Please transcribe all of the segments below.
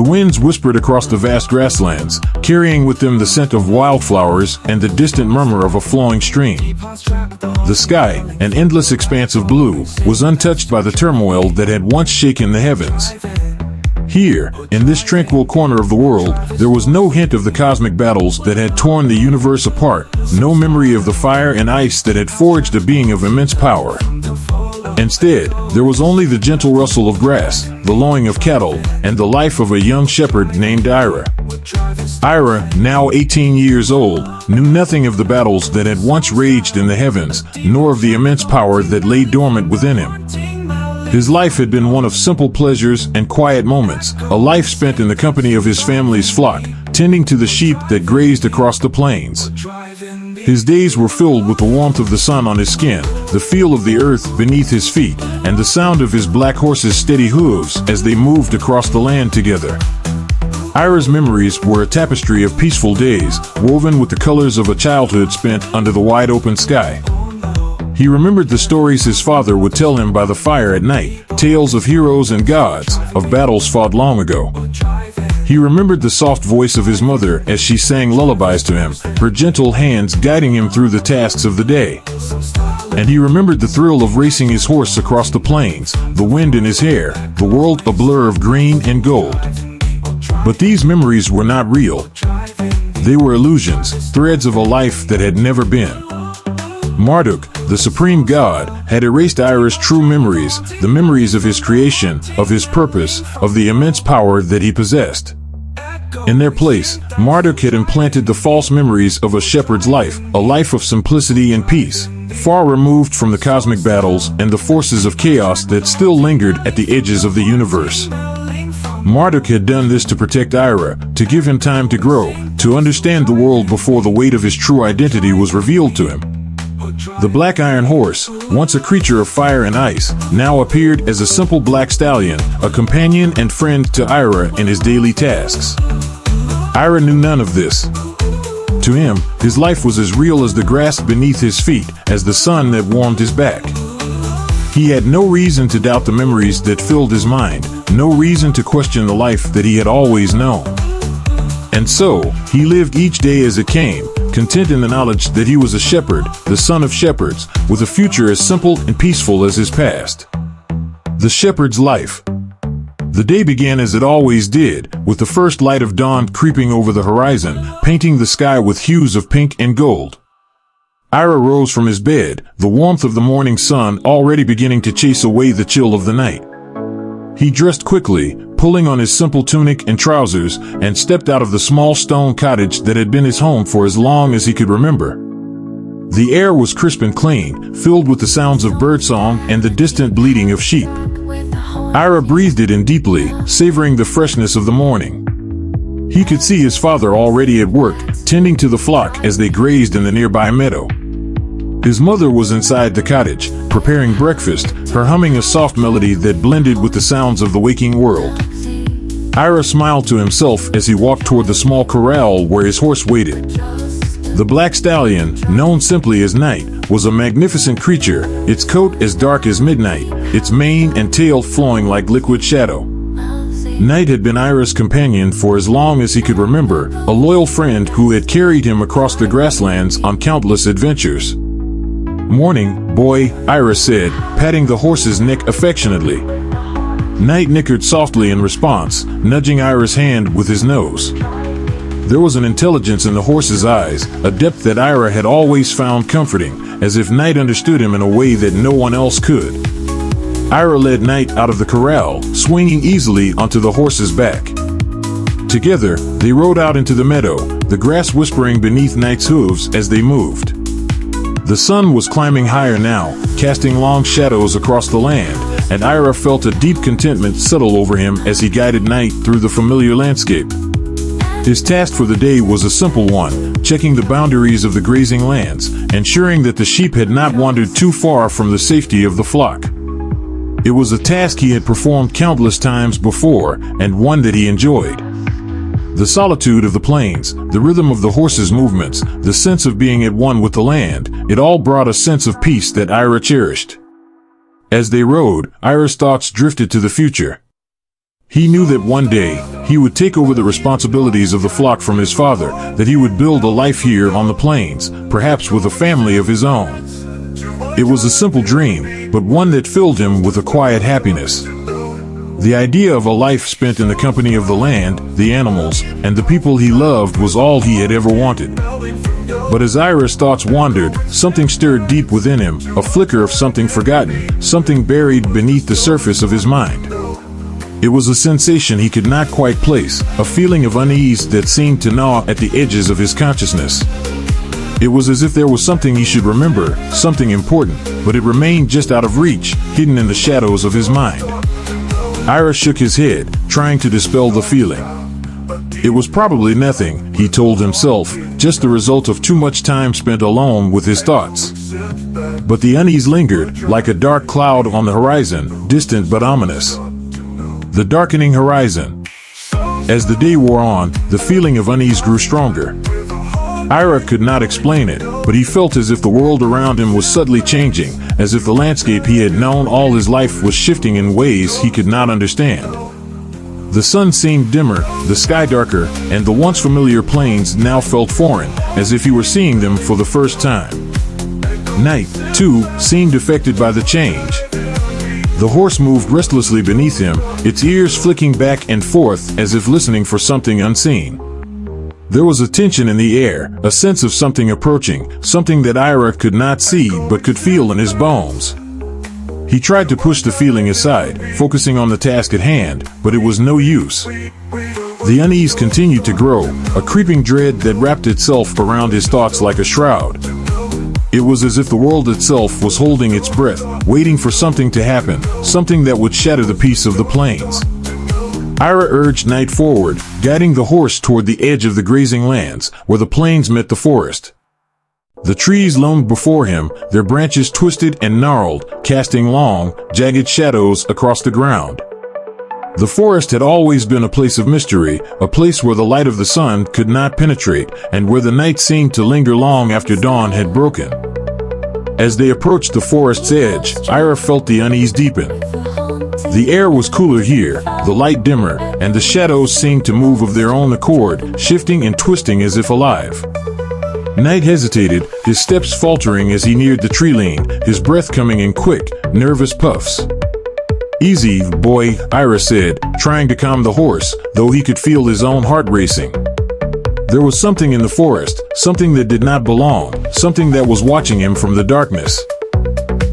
winds whispered across the vast grasslands, carrying with them the scent of wildflowers and the distant murmur of a flowing stream. The sky, an endless expanse of blue, was untouched by the turmoil that had once shaken the heavens. Here, in this tranquil corner of the world, there was no hint of the cosmic battles that had torn the universe apart, no memory of the fire and ice that had forged a being of immense power. Instead, there was only the gentle rustle of grass, the lowing of cattle, and the life of a young shepherd named Ira. Ira, now 18 years old, knew nothing of the battles that had once raged in the heavens, nor of the immense power that lay dormant within him. His life had been one of simple pleasures and quiet moments, a life spent in the company of his family's flock, tending to the sheep that grazed across the plains. His days were filled with the warmth of the sun on his skin, the feel of the earth beneath his feet, and the sound of his black horse's steady hooves as they moved across the land together. Ira's memories were a tapestry of peaceful days, woven with the colors of a childhood spent under the wide open sky. He remembered the stories his father would tell him by the fire at night, tales of heroes and gods, of battles fought long ago. He remembered the soft voice of his mother as she sang lullabies to him, her gentle hands guiding him through the tasks of the day. And he remembered the thrill of racing his horse across the plains, the wind in his hair, the world a blur of green and gold. But these memories were not real. They were illusions, threads of a life that had never been. Marduk, the supreme god, had erased Ira's true memories, the memories of his creation, of his purpose, of the immense power that he possessed. In their place, Marduk had implanted the false memories of a shepherd's life, a life of simplicity and peace, far removed from the cosmic battles and the forces of chaos that still lingered at the edges of the universe. Marduk had done this to protect Ira, to give him time to grow, to understand the world before the weight of his true identity was revealed to him. The black iron horse, once a creature of fire and ice, now appeared as a simple black stallion, a companion and friend to Ira in his daily tasks. Ira knew none of this. To him, his life was as real as the grass beneath his feet, as the sun that warmed his back. He had no reason to doubt the memories that filled his mind, no reason to question the life that he had always known. And so, he lived each day as it came, content in the knowledge that he was a shepherd, the son of shepherds, with a future as simple and peaceful as his past. The shepherd's life. The day began as it always did, with the first light of dawn creeping over the horizon, painting the sky with hues of pink and gold. Ira rose from his bed, the warmth of the morning sun already beginning to chase away the chill of the night. He dressed quickly, pulling on his simple tunic and trousers, and stepped out of the small stone cottage that had been his home for as long as he could remember. The air was crisp and clean, filled with the sounds of birdsong and the distant bleating of sheep. Ira breathed it in deeply, savoring the freshness of the morning. He could see his father already at work, tending to the flock as they grazed in the nearby meadow. His mother was inside the cottage, preparing breakfast, her humming a soft melody that blended with the sounds of the waking world. Ira smiled to himself as he walked toward the small corral where his horse waited. The black stallion, known simply as Night, was a magnificent creature, its coat as dark as midnight, its mane and tail flowing like liquid shadow. Night had been Ira's companion for as long as he could remember, a loyal friend who had carried him across the grasslands on countless adventures. "Morning, boy," Ira said, patting the horse's neck affectionately. Night nickered softly in response, nudging Ira's hand with his nose. There was an intelligence in the horse's eyes, a depth that Ira had always found comforting, as if Night understood him in a way that no one else could. Ira led Night out of the corral, swinging easily onto the horse's back. Together, they rode out into the meadow, the grass whispering beneath Night's hooves as they moved. The sun was climbing higher now, casting long shadows across the land, and Ira felt a deep contentment settle over him as he guided Night through the familiar landscape. His task for the day was a simple one, checking the boundaries of the grazing lands, ensuring that the sheep had not wandered too far from the safety of the flock. It was a task he had performed countless times before, and one that he enjoyed. The solitude of the plains, the rhythm of the horse's movements, the sense of being at one with the land, it all brought a sense of peace that Ira cherished. As they rode, Ira's thoughts drifted to the future. He knew that one day, he would take over the responsibilities of the flock from his father, that he would build a life here on the plains, perhaps with a family of his own. It was a simple dream, but one that filled him with a quiet happiness. The idea of a life spent in the company of the land, the animals, and the people he loved was all he had ever wanted. But as Ira's thoughts wandered, something stirred deep within him, a flicker of something forgotten, something buried beneath the surface of his mind. It was a sensation he could not quite place, a feeling of unease that seemed to gnaw at the edges of his consciousness. It was as if there was something he should remember, something important, but it remained just out of reach, hidden in the shadows of his mind. Ira shook his head, trying to dispel the feeling. It was probably nothing, he told himself, just the result of too much time spent alone with his thoughts. But the unease lingered, like a dark cloud on the horizon, distant but ominous. The darkening horizon. As the day wore on, the feeling of unease grew stronger. Ira could not explain it, but he felt as if the world around him was subtly changing, as if the landscape he had known all his life was shifting in ways he could not understand. The sun seemed dimmer, the sky darker, and the once familiar plains now felt foreign, as if he were seeing them for the first time. Night, too, seemed affected by the change. The horse moved restlessly beneath him, its ears flicking back and forth as if listening for something unseen. There was a tension in the air, a sense of something approaching, something that Ira could not see but could feel in his bones. He tried to push the feeling aside, focusing on the task at hand, but it was no use. The unease continued to grow, a creeping dread that wrapped itself around his thoughts like a shroud. It was as if the world itself was holding its breath, waiting for something to happen, something that would shatter the peace of the plains. Ira urged Night forward, guiding the horse toward the edge of the grazing lands, where the plains met the forest. The trees loomed before him, their branches twisted and gnarled, casting long, jagged shadows across the ground. The forest had always been a place of mystery, a place where the light of the sun could not penetrate, and where the night seemed to linger long after dawn had broken. As they approached the forest's edge, Ira felt the unease deepen. The air was cooler here, the light dimmer, and the shadows seemed to move of their own accord, shifting and twisting as if alive. Night hesitated, his steps faltering as he neared the tree-line, his breath coming in quick, nervous puffs. "Easy, boy," Ira said, trying to calm the horse, though he could feel his own heart racing. There was something in the forest, something that did not belong, something that was watching him from the darkness.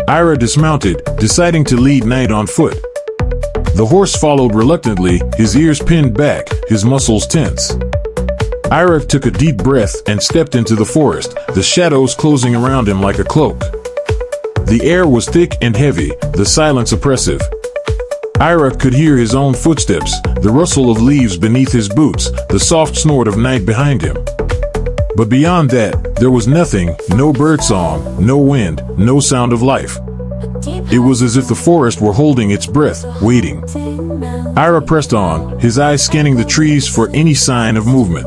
Ira dismounted, deciding to lead Night on foot. The horse followed reluctantly, his ears pinned back, his muscles tense. Ira took a deep breath and stepped into the forest, the shadows closing around him like a cloak. The air was thick and heavy, the silence oppressive. Ira could hear his own footsteps, the rustle of leaves beneath his boots, the soft snort of night behind him. But beyond that, there was nothing, no birdsong, no wind, no sound of life. It was as if the forest were holding its breath, waiting. Ira pressed on, his eyes scanning the trees for any sign of movement.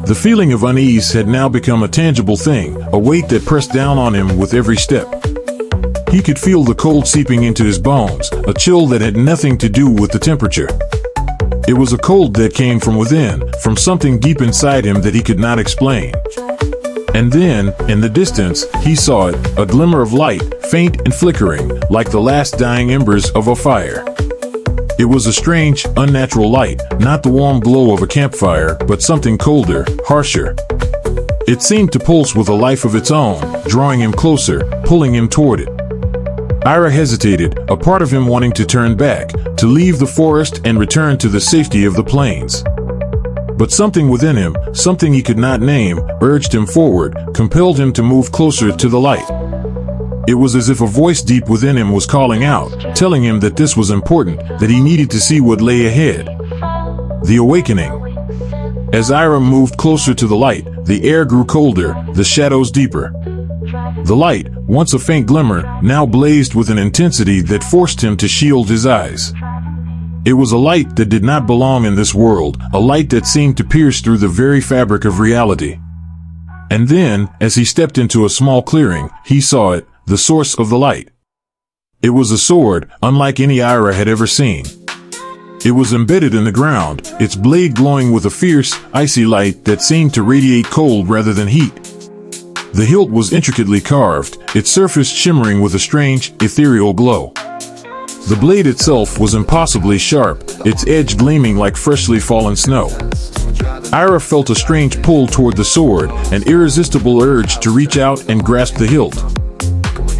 The feeling of unease had now become a tangible thing, a weight that pressed down on him with every step. He could feel the cold seeping into his bones, a chill that had nothing to do with the temperature. It was a cold that came from within, from something deep inside him that he could not explain. And then, in the distance, he saw it, a glimmer of light, faint and flickering, like the last dying embers of a fire. It was a strange, unnatural light, not the warm glow of a campfire, but something colder, harsher. It seemed to pulse with a life of its own, drawing him closer, pulling him toward it. Ira hesitated, a part of him wanting to turn back, to leave the forest and return to the safety of the plains. But something within him, something he could not name, urged him forward, compelled him to move closer to the light. It was as if a voice deep within him was calling out, telling him that this was important, that he needed to see what lay ahead. The awakening. As Ira moved closer to the light, the air grew colder, the shadows deeper. The light, once a faint glimmer, now blazed with an intensity that forced him to shield his eyes. It was a light that did not belong in this world, a light that seemed to pierce through the very fabric of reality. And then, as he stepped into a small clearing, he saw it, the source of the light. It was a sword, unlike any Ira had ever seen. It was embedded in the ground, its blade glowing with a fierce, icy light that seemed to radiate cold rather than heat. The hilt was intricately carved, its surface shimmering with a strange, ethereal glow. The blade itself was impossibly sharp, its edge gleaming like freshly fallen snow. Ira felt a strange pull toward the sword, an irresistible urge to reach out and grasp the hilt.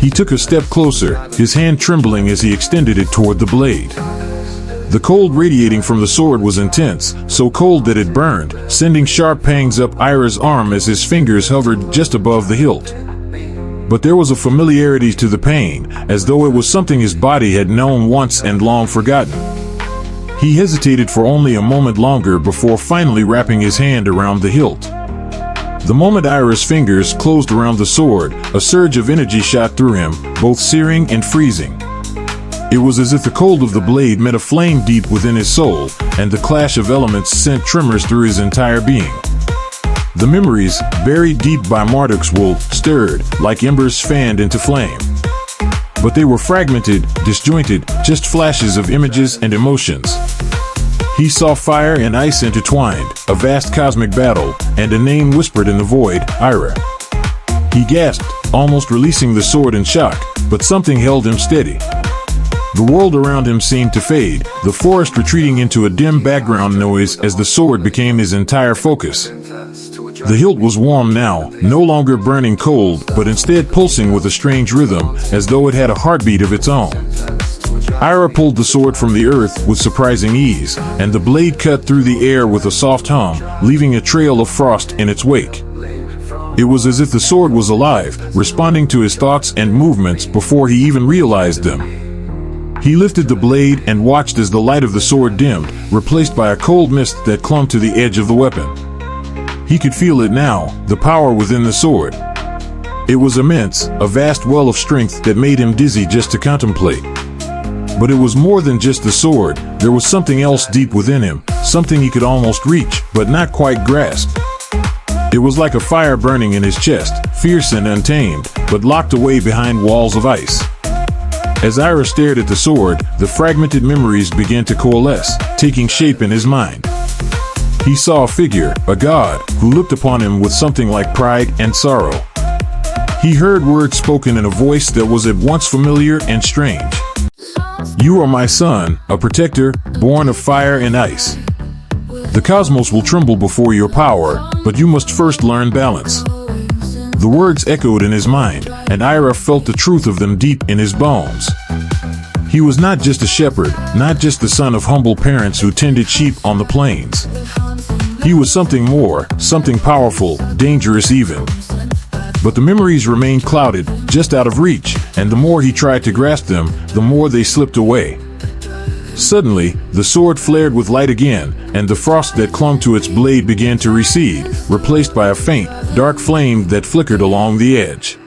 He took a step closer, his hand trembling as he extended it toward the blade. The cold radiating from the sword was intense, so cold that it burned, sending sharp pangs up Ira's arm as his fingers hovered just above the hilt. But there was a familiarity to the pain, as though it was something his body had known once and long forgotten. He hesitated for only a moment longer before finally wrapping his hand around the hilt. The moment Ira's fingers closed around the sword, a surge of energy shot through him, both searing and freezing. It was as if the cold of the blade met a flame deep within his soul, and the clash of elements sent tremors through his entire being. The memories, buried deep by Marduk's wool, stirred, like embers fanned into flame. But they were fragmented, disjointed, just flashes of images and emotions. He saw fire and ice intertwined, a vast cosmic battle, and a name whispered in the void, Ira. He gasped, almost releasing the sword in shock, but something held him steady. The world around him seemed to fade, the forest retreating into a dim background noise as the sword became his entire focus. The hilt was warm now, no longer burning cold, but instead pulsing with a strange rhythm, as though it had a heartbeat of its own. Ira pulled the sword from the earth with surprising ease, and the blade cut through the air with a soft hum, leaving a trail of frost in its wake. It was as if the sword was alive, responding to his thoughts and movements before he even realized them. He lifted the blade and watched as the light of the sword dimmed, replaced by a cold mist that clung to the edge of the weapon. He could feel it now, the power within the sword. It was immense, a vast well of strength that made him dizzy just to contemplate. But it was more than just the sword, there was something else deep within him, something he could almost reach, but not quite grasp. It was like a fire burning in his chest, fierce and untamed, but locked away behind walls of ice. As Ira stared at the sword, the fragmented memories began to coalesce, taking shape in his mind. He saw a figure, a god, who looked upon him with something like pride and sorrow. He heard words spoken in a voice that was at once familiar and strange. "You are my son, a protector, born of fire and ice. The cosmos will tremble before your power, but you must first learn balance." The words echoed in his mind, and Ira felt the truth of them deep in his bones. He was not just a shepherd, not just the son of humble parents who tended sheep on the plains. He was something more, something powerful, dangerous even. But the memories remained clouded, just out of reach, and the more he tried to grasp them, the more they slipped away. Suddenly, the sword flared with light again, and the frost that clung to its blade began to recede, replaced by a faint, dark flame that flickered along the edge.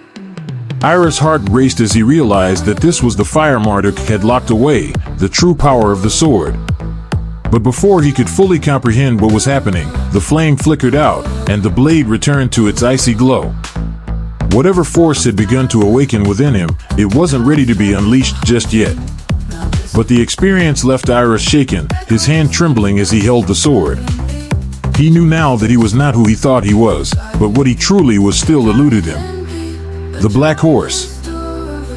Ira's heart raced as he realized that this was the fire Marduk had locked away, the true power of the sword. But before he could fully comprehend what was happening, the flame flickered out, and the blade returned to its icy glow. Whatever force had begun to awaken within him, it wasn't ready to be unleashed just yet. But the experience left Ira shaken, his hand trembling as he held the sword. He knew now that he was not who he thought he was, but what he truly was still eluded him. The Black Horse.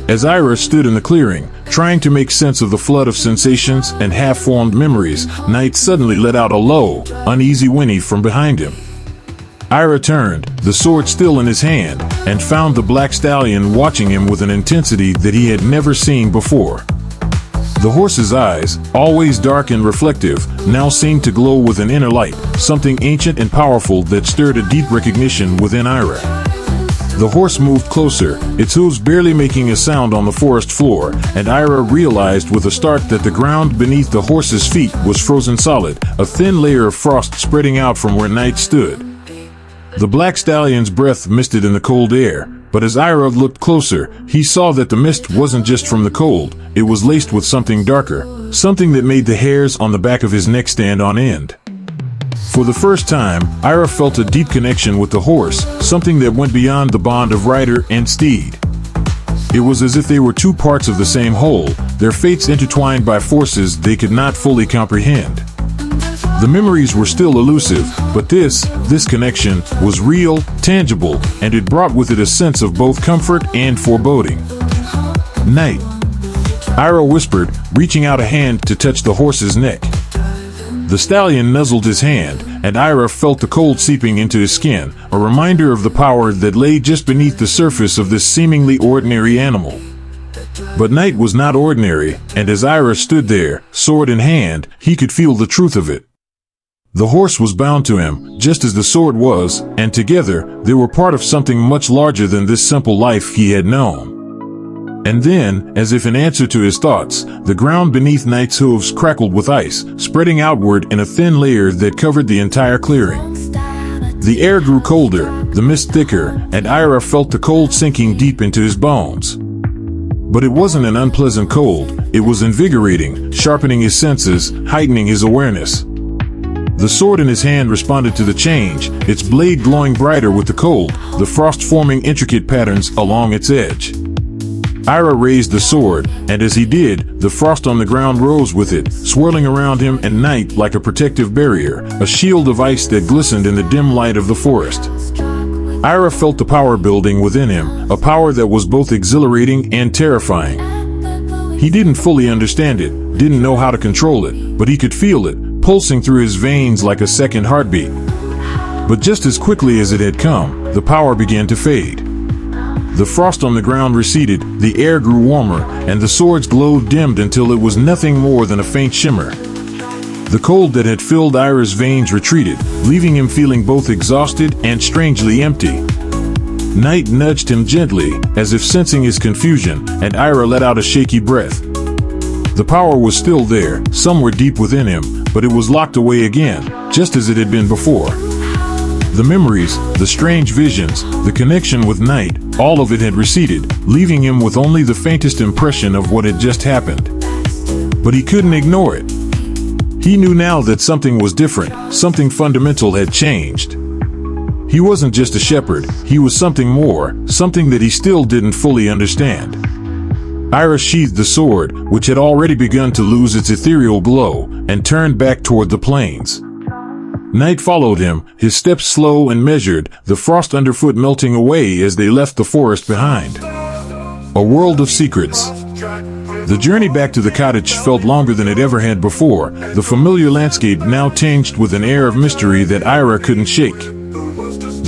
As Ira stood in the clearing, trying to make sense of the flood of sensations and half-formed memories, Night suddenly let out a low, uneasy whinny from behind him. Ira turned, the sword still in his hand, and found the black stallion watching him with an intensity that he had never seen before. The horse's eyes, always dark and reflective, now seemed to glow with an inner light, something ancient and powerful that stirred a deep recognition within Ira. The horse moved closer, its hooves barely making a sound on the forest floor, and Ira realized with a start that the ground beneath the horse's feet was frozen solid, a thin layer of frost spreading out from where Night stood. The black stallion's breath misted in the cold air, but as Ira looked closer, he saw that the mist wasn't just from the cold, it was laced with something darker, something that made the hairs on the back of his neck stand on end. For the first time, Ira felt a deep connection with the horse, something that went beyond the bond of rider and steed. It was as if they were two parts of the same whole, their fates intertwined by forces they could not fully comprehend. The memories were still elusive, but this connection was real, tangible, and it brought with it a sense of both comfort and foreboding. "Night," Ira whispered, reaching out a hand to touch the horse's neck. The stallion nuzzled his hand, and Ira felt the cold seeping into his skin, a reminder of the power that lay just beneath the surface of this seemingly ordinary animal. But Night was not ordinary, and as Ira stood there, sword in hand, he could feel the truth of it. The horse was bound to him, just as the sword was, and together, they were part of something much larger than this simple life he had known. And then, as if in answer to his thoughts, the ground beneath Night's hooves crackled with ice, spreading outward in a thin layer that covered the entire clearing. The air grew colder, the mist thicker, and Ira felt the cold sinking deep into his bones. But it wasn't an unpleasant cold, it was invigorating, sharpening his senses, heightening his awareness. The sword in his hand responded to the change, its blade glowing brighter with the cold, the frost forming intricate patterns along its edge. Ira raised the sword, and as he did, the frost on the ground rose with it, swirling around him and Night like a protective barrier, a shield of ice that glistened in the dim light of the forest. Ira felt the power building within him, a power that was both exhilarating and terrifying. He didn't fully understand it, didn't know how to control it, but he could feel it, pulsing through his veins like a second heartbeat. But just as quickly as it had come, the power began to fade. The frost on the ground receded, the air grew warmer, and the sword's glow dimmed until it was nothing more than a faint shimmer. The cold that had filled Ira's veins retreated, leaving him feeling both exhausted and strangely empty. Night nudged him gently, as if sensing his confusion, and Ira let out a shaky breath. The power was still there, somewhere deep within him, but it was locked away again, just as it had been before. The memories, the strange visions, the connection with Night, all of it had receded, leaving him with only the faintest impression of what had just happened. But he couldn't ignore it. He knew now that something was different, something fundamental had changed. He wasn't just a shepherd, he was something more, something that he still didn't fully understand. Ira sheathed the sword, which had already begun to lose its ethereal glow, and turned back toward the plains. Night followed him, his steps slow and measured, the frost underfoot melting away as they left the forest behind. A world of secrets. The journey back to the cottage felt longer than it ever had before, the familiar landscape now tinged with an air of mystery that Ira couldn't shake.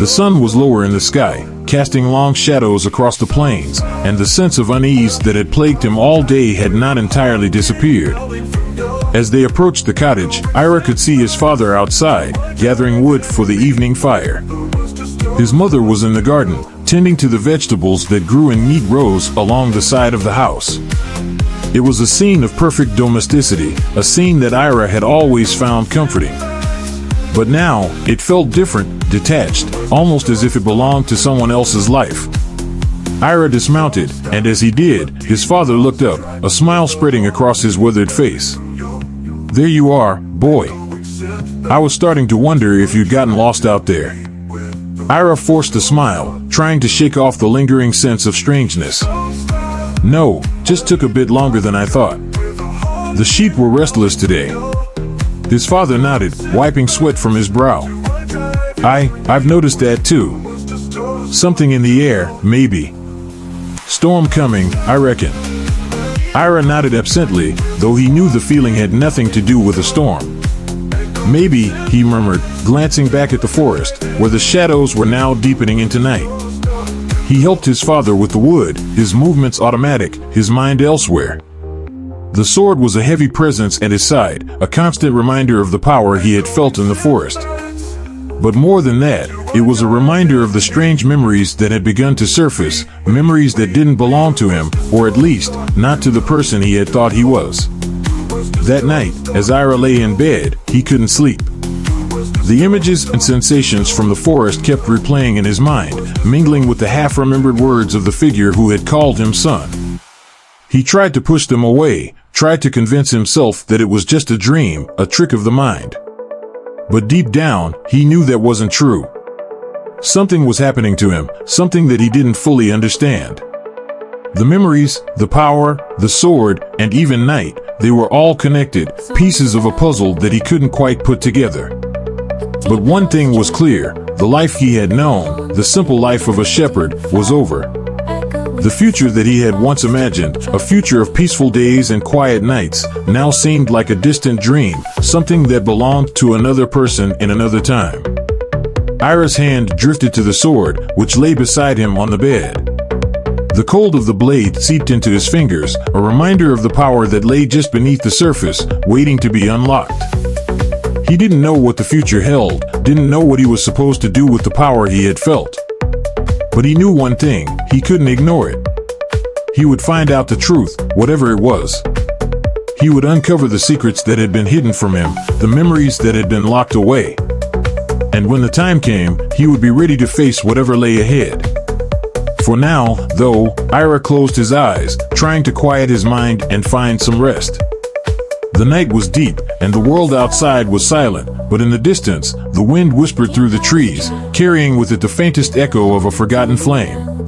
The sun was lower in the sky, casting long shadows across the plains, and the sense of unease that had plagued him all day had not entirely disappeared. As they approached the cottage, Ira could see his father outside, gathering wood for the evening fire. His mother was in the garden, tending to the vegetables that grew in neat rows along the side of the house. It was a scene of perfect domesticity, a scene that Ira had always found comforting. But now, it felt different, detached, almost as if it belonged to someone else's life. Ira dismounted, and as he did, his father looked up, a smile spreading across his withered face. "There you are, boy. I was starting to wonder if you'd gotten lost out there." Ira forced a smile, trying to shake off the lingering sense of strangeness. "No, just took a bit longer than I thought. The sheep were restless today." His father nodded, wiping sweat from his brow. I've noticed that too. Something in the air, maybe. Storm coming, I reckon." Ira nodded absently, though he knew the feeling had nothing to do with a storm. "Maybe," he murmured, glancing back at the forest, where the shadows were now deepening into night. He helped his father with the wood, his movements automatic, his mind elsewhere. The sword was a heavy presence at his side, a constant reminder of the power he had felt in the forest. But more than that, it was a reminder of the strange memories that had begun to surface, memories that didn't belong to him, or at least, not to the person he had thought he was. That night, as Ira lay in bed, he couldn't sleep. The images and sensations from the forest kept replaying in his mind, mingling with the half-remembered words of the figure who had called him son. He tried to push them away, tried to convince himself that it was just a dream, a trick of the mind. But deep down, he knew that wasn't true. Something was happening to him, something that he didn't fully understand. The memories, the power, the sword, and even night, they were all connected, pieces of a puzzle that he couldn't quite put together. But one thing was clear, the life he had known, the simple life of a shepherd, was over. The future that he had once imagined, a future of peaceful days and quiet nights, now seemed like a distant dream, something that belonged to another person in another time. Ira's hand drifted to the sword, which lay beside him on the bed. The cold of the blade seeped into his fingers, a reminder of the power that lay just beneath the surface, waiting to be unlocked. He didn't know what the future held, didn't know what he was supposed to do with the power he had felt. But he knew one thing, he couldn't ignore it. He would find out the truth, whatever it was. He would uncover the secrets that had been hidden from him, the memories that had been locked away. And when the time came, he would be ready to face whatever lay ahead. For now, though, Ira closed his eyes, trying to quiet his mind and find some rest. The night was deep, and the world outside was silent, but in the distance, the wind whispered through the trees, carrying with it the faintest echo of a forgotten flame.